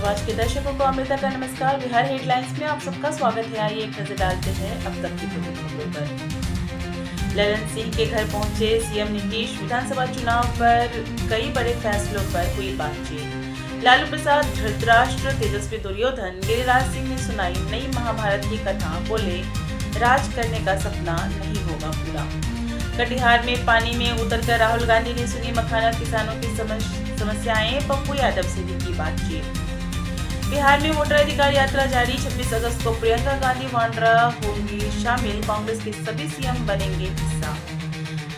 छात्रावास के दर्शकों को अमृता का नमस्कार। बिहार हेडलाइंस में आप सबका स्वागत है। आइए एक नजर डालते हैं अब तक की प्रमुख खबरों पर। ललन सिंह के घर पहुंचे सीएम नीतीश। विधानसभा चुनाव पर कई बड़े फैसलों पर हुई बातचीत। लालू प्रसाद, धृतराष्ट्र, तेजस्वी दुर्योधन, गिरिराज सिंह ने सुनाई नई महाभारत की कथा। बोले, राज करने का सपना नहीं होगा पूरा। कटिहार में पानी में उतरकर राहुल गांधी ने सुनी मखाना किसानों की समस्याएं। पप्पू यादव से भी की बातचीत। बिहार में वोटर अधिकार यात्रा जारी। 26 अगस्त को प्रियंका गांधी वाड्रा होंगी शामिल। कांग्रेस के सभी सीएम बनेंगे हिस्सा।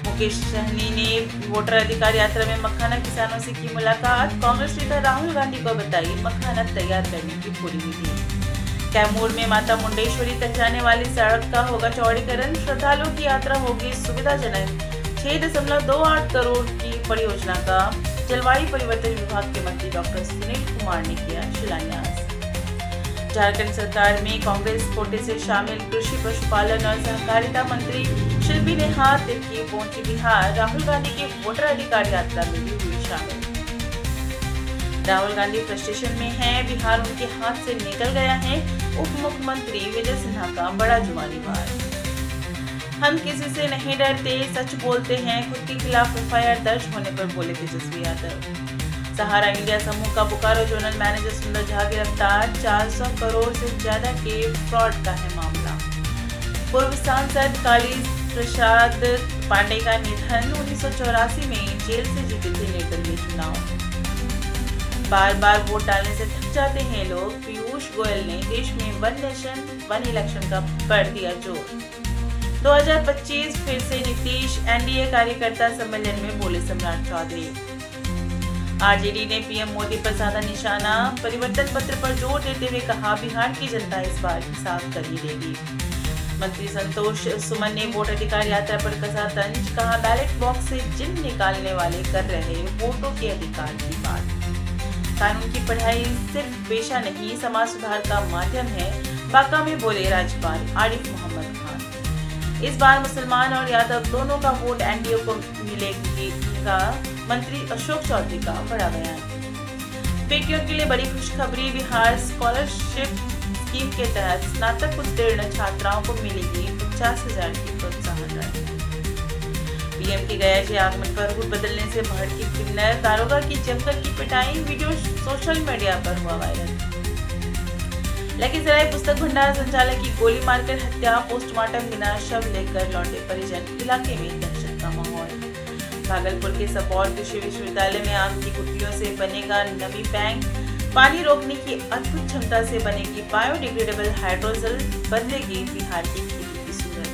मुकेश सहनी ने वोटर अधिकार यात्रा में मखाना किसानों से की मुलाकात। कांग्रेस नेता राहुल गांधी को बताई मखाना तैयार करने की पूरी विधि। कैमूर में माता मुंडेश्वरी तक जाने वाली सड़क का होगा चौड़ीकरण। श्रद्धालुओं की यात्रा होगी सुविधाजनक। 6.28 करोड़ की परियोजना का जलवायु परिवर्तन विभाग के मंत्री डॉक्टर सुनील कुमार ने किया शिलान्यास। झारखंड सरकार में कांग्रेस कोटे से शामिल कृषि, पशुपालन और सहकारिता मंत्री शिल्पी ने हाथ की पहुंची बिहार। राहुल गांधी की वोटर अधिकार यात्रा में भी हुई शामिल। राहुल गांधी फ्रस्ट्रेशन में हैं। बिहार उनके हाथ से निकल गया है। उप मुख्यमंत्री विजय सिन्हा का बड़ा जुबानी वार। हम किसी से नहीं डरते, सच बोलते हैं। खुद के खिलाफ एफआईआर दर्ज होने पर बोले तेजस्वी यादव। सहारा इंडिया समूह का बोकारो जोनल मैनेजर सुंदर झा गिरफ्तार। 400 करोड़ से ज्यादा के फ्रॉड का है मामला। पूर्व सांसद काली प्रसाद पांडे का निधन। 1984 में जेल से जीते थे निर्दलीय चुनाव। बार बार वोट डालने से थक जाते हैं लोग। पीयूष गोयल ने देश में वन नेशन वन इलेक्शन का कर दिया जोर। 2025 फिर से नीतीश। एनडीए कार्यकर्ता सम्मेलन में बोले सम्राट चौधरी। आरजेडी ने पीएम मोदी पर साधा निशाना। परिवर्तन पत्र पर जोर देते हुए कहा बिहार की जनता इस बार हिसाब कर ही देगी। मंत्री संतोष सुमन ने वोट अधिकार यात्रा पर कसा तंज। कहा बैलेट बॉक्स से जिन निकालने वाले कर रहे वोटों के अधिकार की बात। कानून की पढ़ाई सिर्फ पेशा नहीं, समाज सुधार का माध्यम है। बांका में बोले राज्यपाल आरिफ मोहम्मद खान। इस बार मुसलमान और यादव दोनों का वोट एनडीए को मिलेगा। मंत्री अशोक चौधरी का बड़ा बयान। बेटियों के लिए बड़ी खुशखबरी। बिहार स्कॉलरशिप स्कीम के तहत स्नातक उत्तीर्ण छात्राओं को मिलेगी 50,000 की प्रोत्साहन राशि। पीएम के गया जी आगमन पर रूट बदलने से भड़की किन्नर। दारोगा की जमकर की पिटाई। वीडियो सोशल मीडिया पर हुआ वायरल। लखीसराय पुस्तक भंडार संचालक की गोली मारकर हत्या। पोस्टमार्टम बिना शव लेकर लौटे परिजन। इलाके में दहशत का माहौल। भागलपुर के सबौर कृषि विश्वविद्यालय में आम की गुठलियों से बनेगा नमी बैंक। पानी रोकने की अद्भुत क्षमता से बनेगी बायोडिग्रेडेबल हाइड्रोजल। बदलेगी बिहार की खेती की सूरत।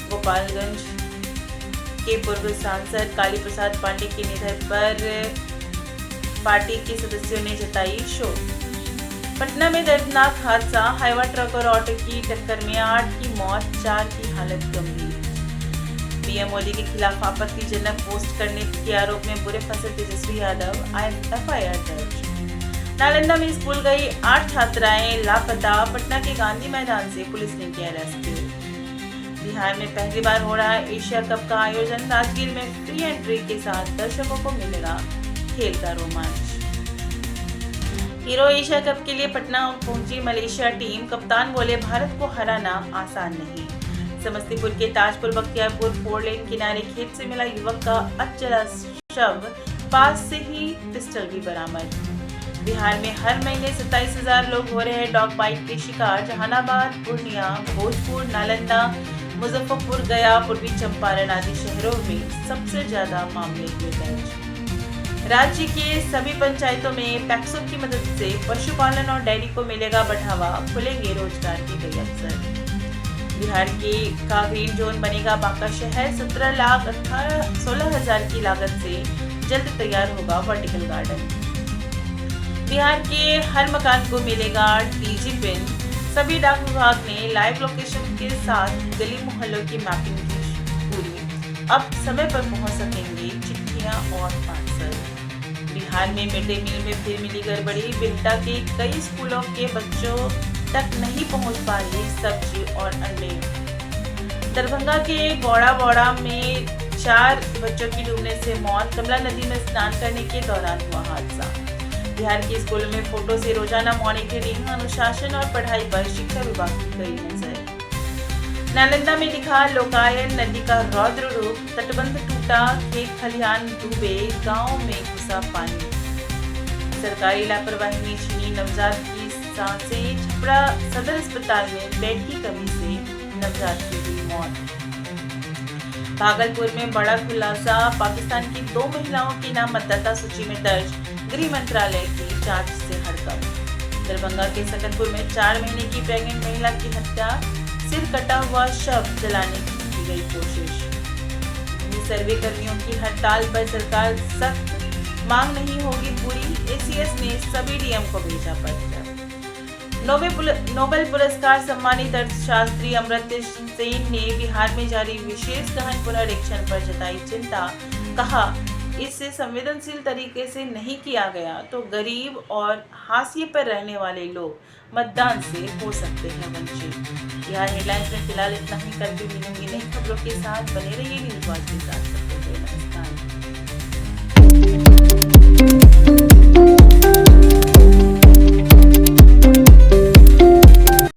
गोपालगंज के पूर्व सांसद काली प्रसाद पांडे के निधन पर पार्टी के सदस्यों ने जताई शोक। पटना में दर्दनाक हादसा। हाईवा ट्रक और ऑटो की टक्कर में 8 की मौत, 4 की हालत गंभीर। पीएम मोदी के खिलाफ आपत्तिजनक पोस्ट करने के आरोप में बुरे फंसे तेजस्वी यादव। एफआईआर दर्ज। नालंदा में स्कूल गई 8 छात्राएं लापता। पटना के गांधी मैदान से पुलिस ने किया रेस्क्यू। बिहार में पहली बार हो रहा है एशिया कप का आयोजन। राजगीर में फ्री एंट्री के साथ दर्शकों को मिलेगा खेल का रोमांच। हीरो एशिया कप के लिए पटना पहुंची मलेशिया टीम। कप्तान बोले भारत को हराना आसान नहीं। समस्तीपुर के ताजपुर बख्तियारपुर 4 लेन किनारे खेत से मिला युवक का अधजला शव। पास से ही पिस्टल भी बरामद। बिहार में हर महीने 27,000 लोग हो रहे हैं डॉग बाइट के शिकार। जहानाबाद, पूर्णिया, भोजपुर, नालंदा, मुजफ्फरपुर, गया, पूर्वी चंपारण आदि शहरों में सबसे ज्यादा मामले हुए दर्ज। राज्य के सभी पंचायतों में पैक्सों की मदद से पशुपालन और डेयरी को मिलेगा बढ़ावा। खुलेंगे रोजगार के कई अवसर। बिहार का ग्रीन जोन बनेगा बांका शहर। 16,00,000 की लागत से जल्द तैयार होगा वर्टिकल गार्डन। बिहार के हर मकान को मिलेगा डीजी पिन। सभी डाक विभाग ने लाइव लोकेशन के साथ गली मोहल्लों की मैपिंग की पूरी। अब समय पर पहुंच सकेंगे चिट्ठियां और पार्सल। बिहार में मिड डे मील में फिर मिली गड़बड़ी। बिहटा के कई स्कूलों के बच्चों तक नहीं पहुंच पा रही सब्जी और अंडे। दरभंगा के बौड़ा में 4 बच्चों की डूबने से मौत। कमला नदी में स्नान करने के दौरान हुआ हादसा। बिहार के स्कूलों में फोटो से रोजाना मॉनिटरिंग, अनुशासन और पढ़ाई पर शिक्षा विभाग की गई नजर। नालंदा में दिखा लोकायन नदी का रौद्र रूप, तटबंध टूटा, खेत खलिहान डूबे, गांव में घुसा पानी। सरकारी लापरवाही ने छीनी नवजात की सांसें, छपरा सदर अस्पताल में बेड की कमी से नवजात की हुई मौत। भागलपुर में बड़ा खुलासा, पाकिस्तान की 2 महिलाओं के नाम मतदाता सूची में दर्ज, गृह मंत्रालय की जांच से हड़कंप। दरभंगा के सकतपुर में 4 महीने की प्रेग्नेंट महिला की हत्या, सिर कटा हुआ शव जलाने की गई कोशिश। सर्वे कर्मियों की हड़ताल पर सरकार सख्त, मांग नहीं होगी पूरी, एसीएस ने सभी डीएम को भेजा पत्र। नोबेल पुरस्कार सम्मानित अर्थशास्त्री अमर्त्य सेन ने बिहार में जारी विशेष गहन पुनरीक्षण पर जताई चिंता। कहा, इससे संवेदनशील तरीके से नहीं किया गया तो गरीब और हाशिए पर रहने वाले लोग मतदान से हो सकते हैं वंचित। बिहार हेडलाइंस में फिलहाल इतना ही। कल भी मिलूंगी नई खबरों के साथ, बने रहिए न्यूज़ वॉच के साथ।